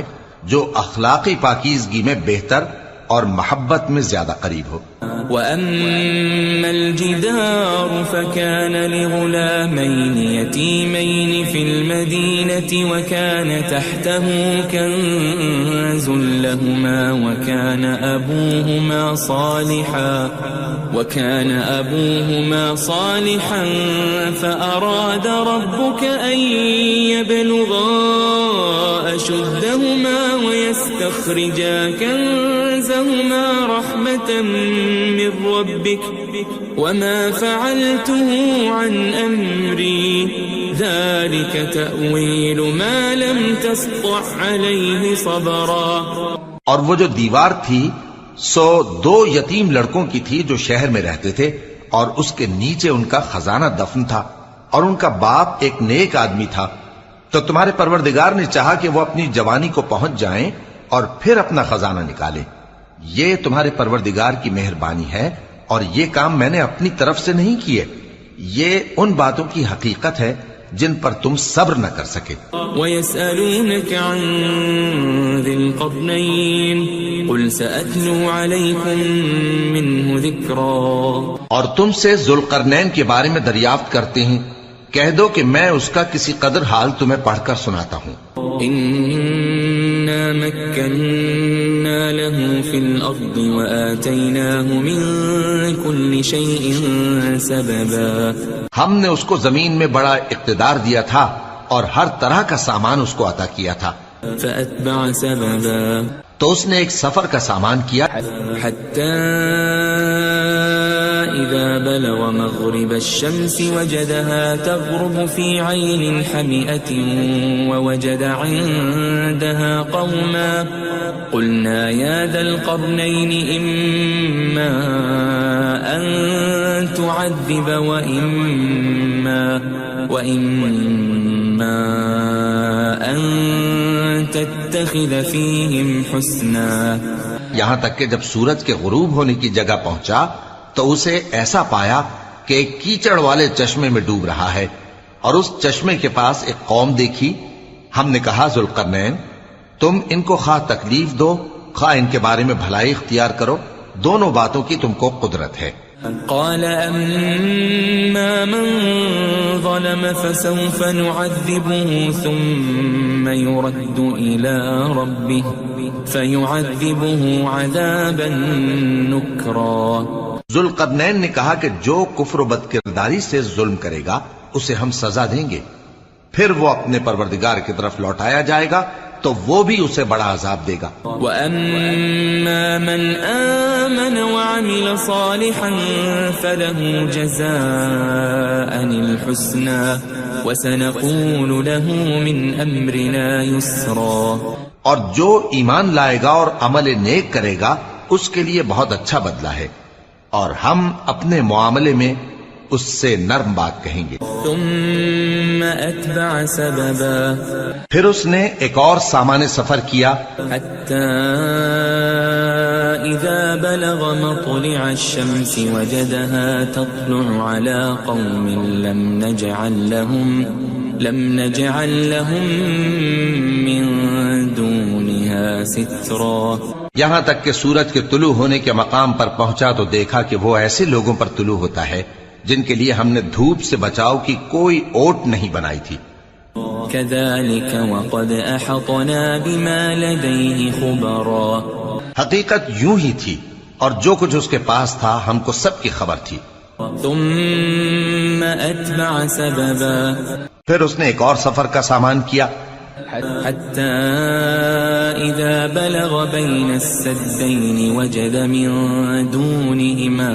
جو اخلاقی پاکیزگی میں بہتر اور محبت میں زیادہ قریب ہو. وَأَمَّا الْجِدَارُ فَكَانَ لِغُلَامَيْنِ يَتِيمَيْنِ فِي الْمَدِينَةِ وَكَانَ تَحْتَهُ كَنْزٌ لَهُمَا وَكَانَ أَبُوهُمَا صَالِحًا فَأَرَادَ رَبُّكَ أَن يَبْلُغَا أَشُدَّهُمَا وَيَسْتَخْرِجَا كَنزَهُمَا رَحْمَةً من ربك وما فعلته عن أمري ذلك تأويل ما لم تسطع عليه صبرا. اور وہ جو دیوار تھی سو دو یتیم لڑکوں کی تھی جو شہر میں رہتے تھے اور اس کے نیچے ان کا خزانہ دفن تھا اور ان کا باپ ایک نیک آدمی تھا. تو تمہارے پروردگار نے چاہا کہ وہ اپنی جوانی کو پہنچ جائیں اور پھر اپنا خزانہ نکالے. یہ تمہارے پروردگار کی مہربانی ہے اور یہ کام میں نے اپنی طرف سے نہیں کیے. یہ ان باتوں کی حقیقت ہے جن پر تم صبر نہ کر سکے. وَيَسْأَلُونَكَ عَنْ ذِي الْقَرْنَيْنِ قُلْ سَأَتْلُو عَلَيْكُمْ مِنْهُ ذِكْرًا. اور تم سے ذوالقرنین کے بارے میں دریافت کرتے ہیں، کہہ دو کہ میں اس کا کسی قدر حال تمہیں پڑھ کر سناتا ہوں. إِنَّا مَكَّنَّا لَهُ فِي الْأَرْضِ وَآتَيْنَاهُ مِنْ كُلِّ شَيْءٍ سَبَبًا. ہم نے اس کو زمین میں بڑا اقتدار دیا تھا اور ہر طرح کا سامان اس کو عطا کیا تھا. فَأَتْبَعَ سَبَبًا. تو اس نے ایک سفر کا سامان کیا حَتَّى إِذَا بَلَغَ مَغْرِبَ الشَّمْسِ وَجَدَهَا تَغْرُبُ فِي عَيْنٍ حَمِئَةٍ وَوَجَدَ عِندَهَا قَوْمًا قُلْنَا يَا ذَا الْقَرْنَيْنِ إِمَّا أَن تُعَذِّبَ وَإِمَّا أَن تَتَّخِذَ فِيهِمْ حُسْنًا. یہاں تک کہ جب سورج کے غروب ہونے کی جگہ پہنچا تو اسے ایسا پایا کہ ایک کیچڑ والے چشمے میں ڈوب رہا ہے اور اس چشمے کے پاس ایک قوم دیکھی. ہم نے کہا ذوالقرنین تم ان کو خواہ تکلیف دو خواہ ان کے بارے میں بھلائی اختیار کرو، دونوں باتوں کی تم کو قدرت ہے. قال أما من ظلم فسوف نعذبه ثم يرد إلى ربه فيعذبه عذابا نكرا. ذوالقرنین نے کہا کہ جو کفر و بد کرداری سے ظلم کرے گا اسے ہم سزا دیں گے، پھر وہ اپنے پروردگار کی طرف لوٹایا جائے گا تو وہ بھی اسے بڑا عذاب دے گا. وَأَمَّا مَنْ آمَنَ وَعَمِلَ صَالِحًا فَلَهُ جَزَاءً الْحُسْنَى وَسَنَقُولُ لَهُ مِنْ أَمْرِنَا يُسْرًا. اور جو ایمان لائے گا اور عمل نیک کرے گا اس کے لیے بہت اچھا بدلہ ہے، اور ہم اپنے معاملے میں اس سے نرم بات کہیں گے. ثم أتبع سببا. پھر اس نے ایک اور سامان سفر کیا حتى إذا بلغ مطلع الشمس وجدها تطلع على قوم لم نجعل لهم من دونها سترا. یہاں تک کہ سورج کے طلوع ہونے کے مقام پر پہنچا تو دیکھا کہ وہ ایسے لوگوں پر طلوع ہوتا ہے جن کے لیے ہم نے دھوپ سے بچاؤ کی کوئی اوٹ نہیں بنائی تھی. كذلك وقد أحطنا بما لديه خبرا. حقیقت یوں ہی تھی اور جو کچھ اس کے پاس تھا ہم کو سب کی خبر تھی. ثم أتبع سببا. پھر اس نے ایک اور سفر کا سامان کیا حتى إذا بلغ بين السدين وجد من دونهما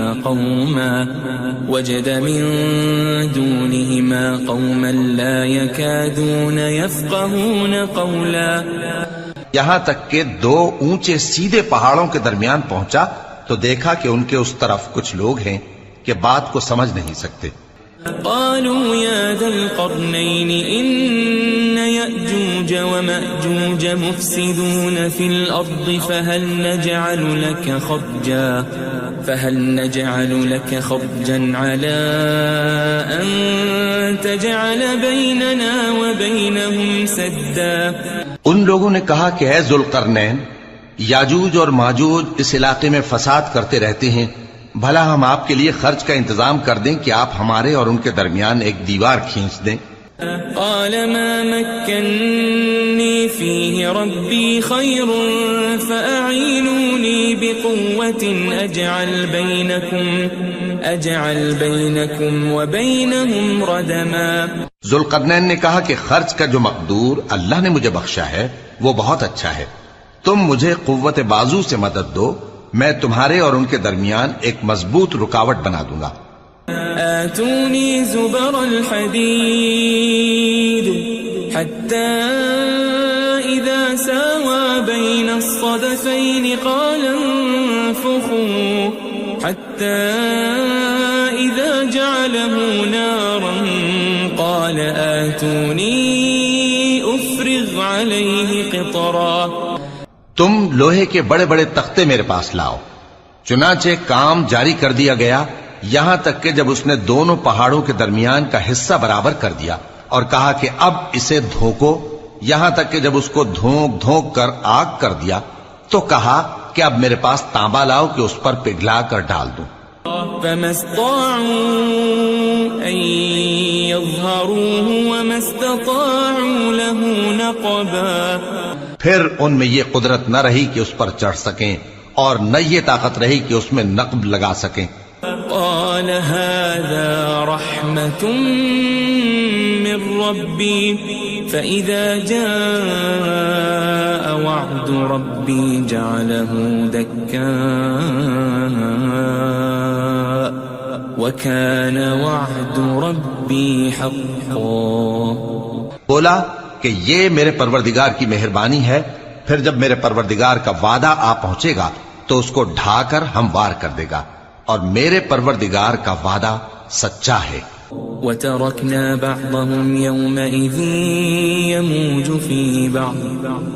قوما لا يكادون يفقهون قولا. یہاں تک کہ دو اونچے سیدھے پہاڑوں کے درمیان پہنچا تو دیکھا کہ ان کے اس طرف کچھ لوگ ہیں کہ بات کو سمجھ نہیں سکتے. قالوا يا ذا القرنين إن يأجوج ومأجوج مفسدون في الأرض فهل نجعل لك خرجا على أن تجعل بيننا وبينهم سدا. ان لوگوں نے کہا کہ اے ذوالقرنین، یاجوج اور ماجوج اس علاقے میں فساد کرتے رہتے ہیں، بھلا ہم آپ کے لیے خرچ کا انتظام کر دیں کہ آپ ہمارے اور ان کے درمیان ایک دیوار کھینچ دیں. قال ما مكنني فيه ربي خير فأعينوني بقوة أجعل بينكم وبينهم ردما. ذوالقرنین نے کہا کہ خرچ کا جو مقدور اللہ نے مجھے بخشا ہے وہ بہت اچھا ہے، تم مجھے قوت بازو سے مدد دو، میں تمہارے اور ان کے درمیان ایک مضبوط رکاوٹ بنا دوں گا. آتوني زبر الحديد حتى إذا ساوى بين الصدفين قال انفخوا حتى إذا جعله نارا قال آتوني أفرغ عليه قطرا. تم لوہے کے بڑے بڑے تختے میرے پاس لاؤ. چنانچہ کام جاری کر دیا گیا یہاں تک کہ جب اس نے دونوں پہاڑوں کے درمیان کا حصہ برابر کر دیا اور کہا کہ اب اسے دھوکو، یہاں تک کہ جب اس کو دھونک دھونک کر آگ کر دیا تو کہا کہ اب میرے پاس تانبا لاؤ کہ اس پر پگھلا کر ڈال دوں. فما استطاعوا أن يظهروه وما استطاعوا له نقبا. پھر ان میں یہ قدرت نہ رہی کہ اس پر چڑھ سکیں اور نہ یہ طاقت رہی کہ اس میں نقب لگا سکیں. قال هذا رحمة من ربي فإذا جاء وعد ربي جعله دكا وكان وعد ربي حقا. بولا کہ یہ میرے پروردگار کی مہربانی ہے، پھر جب میرے پروردگار کا وعدہ آ پہنچے گا تو اس کو ڈھا کر ہموار کر دے گا، اور میرے پروردگار کا وعدہ سچا ہے. وَتَرَكْنَا بَعْضَهُمْ يَوْمَئِذٍ يَمُوجُ فِي بَعْضٍ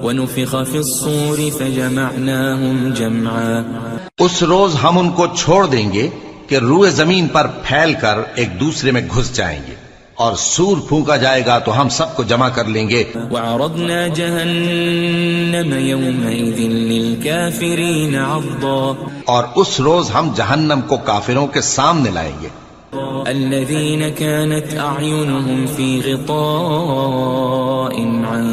وَنُفِخَ فِي الصُّورِ فَجَمَعْنَاهُمْ جَمْعًا. اس روز ہم ان کو چھوڑ دیں گے کہ روئے زمین پر پھیل کر ایک دوسرے میں گھس جائیں گے، اور سور پھونکا جائے گا تو ہم سب کو جمع کر لیں گے. وعرضنا جهنم يومئذ للكافرين عرضا اور اس روز ہم جہنم کو کافروں کے سامنے لائیں گے. الذين كانت أعينهم في غطاء عن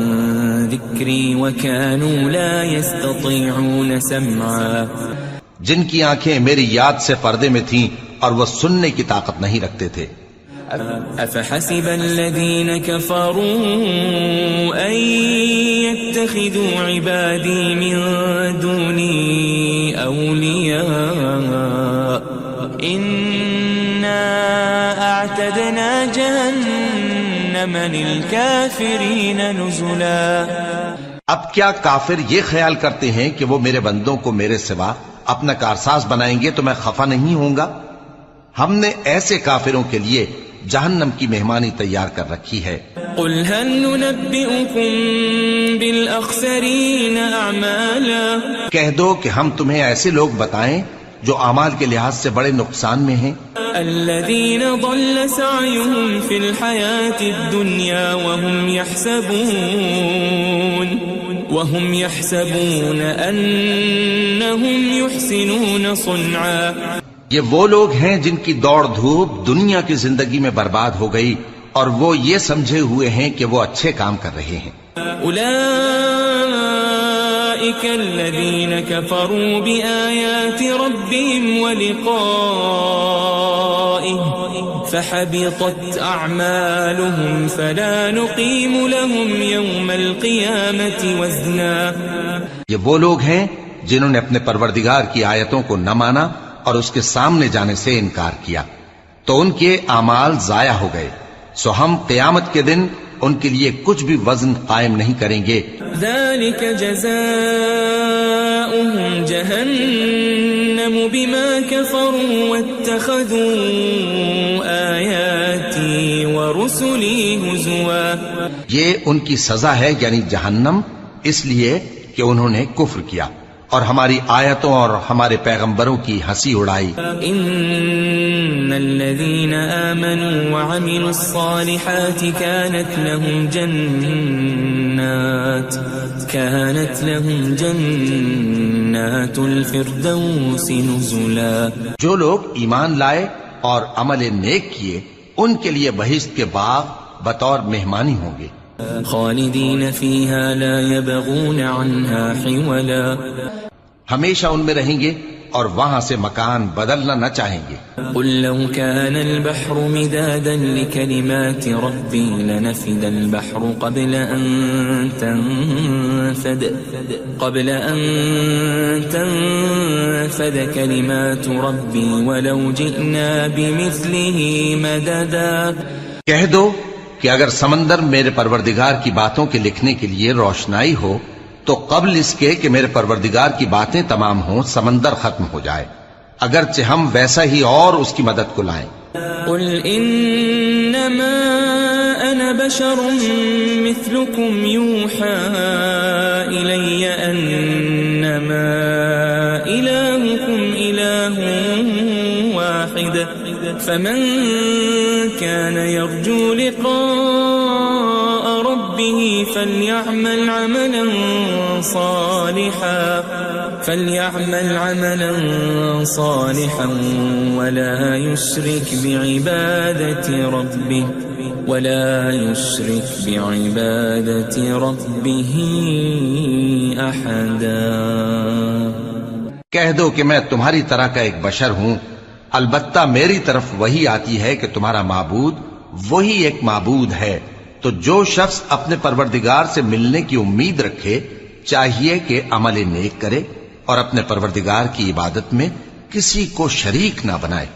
ذكري وكانوا لا يستطيعون سمعا جن کی آنکھیں میری یاد سے پردے میں تھیں اور وہ سننے کی طاقت نہیں رکھتے تھے. أفحسب الذين كفروا أن يتخذوا عبادي من دوني أولياء إنا أعتدنا جهنم للكافرين نزلا. اب کیا کافر یہ خیال کرتے ہیں کہ وہ میرے بندوں کو میرے سوا اپنا کارساز بنائیں گے تو میں خفا نہیں ہوں گا؟ ہم نے ایسے کافروں کے لیے جہنم کی مہمانی تیار کر رکھی ہے. قل هل ننبئكم بالأخسرين أعمالا کہہ دو کہ ہم تمہیں ایسے لوگ بتائیں جو اعمال کے لحاظ سے بڑے نقصان میں ہیں. الذين ضل سعيهم في الحياة الدنيا وهم يحسبون أنهم يحسنون صنعا. یہ وہ لوگ ہیں جن کی دوڑ دھوپ دنیا کی زندگی میں برباد ہو گئی اور وہ یہ سمجھے ہوئے ہیں کہ وہ اچھے کام کر رہے ہیں. أولئك الذين كفروا بآيات ربهم ولقائه فحبطت أعمالهم فلا نقيم لهم يوم القيامة وزنا. یہ وہ لوگ ہیں جنہوں نے اپنے پروردگار کی آیتوں کو نہ مانا اور اس کے سامنے جانے سے انکار کیا تو ان کے اعمال ضائع ہو گئے، سو ہم قیامت کے دن ان کے لیے کچھ بھی وزن قائم نہیں کریں گے. ذلك جزاؤهم جهنم بما كفروا واتخذوا آياتي ورسلي هزوا. یہ ان کی سزا ہے یعنی جہنم، اس لیے کہ انہوں نے کفر کیا اور ہماری آیتوں اور ہمارے پیغمبروں کی ہنسی اڑائی. ان الذين آمنوا وعملوا الصالحات كانت لهم جنات الفردوس نزلا. جو لوگ ایمان لائے اور عمل نیک کیے ان کے لیے بہشت کے باغ بطور مہمانی ہوں گے. خالدین فیہا لا یبغون عنہا حولا. ہمیشہ ان میں رہیں گے اور وہاں سے مکان بدلنا نہ چاہیں گے. قل لو كان البحر مدادا لكلمات ربي لنفد البحر قبل أن تنفد كلمات ربي ولو جئنا بمثله مددا. کہہ دو کہ اگر سمندر میرے پروردگار کی باتوں کے لکھنے کے لیے روشنائی ہو تو قبل اس کے کہ میرے پروردگار کی باتیں تمام ہوں سمندر ختم ہو جائے، اگرچہ ہم ویسا ہی اور اس کی مدد کو لائیں. قل انما انا بشر مثلكم يوحى الي انما الهكم اله واحد فمن كان يرجو لقاء ربه فليعمل عملا صالحا ولا يشرك بعبادة ربه أحدا. کہہ دو کہ میں تمہاری طرح کا ایک بشر ہوں، البتہ میری طرف وہی آتی ہے کہ تمہارا معبود وہی ایک معبود ہے. تو جو شخص اپنے پروردگار سے ملنے کی امید رکھے چاہیے کہ عمل نیک کرے اور اپنے پروردگار کی عبادت میں کسی کو شریک نہ بنائے.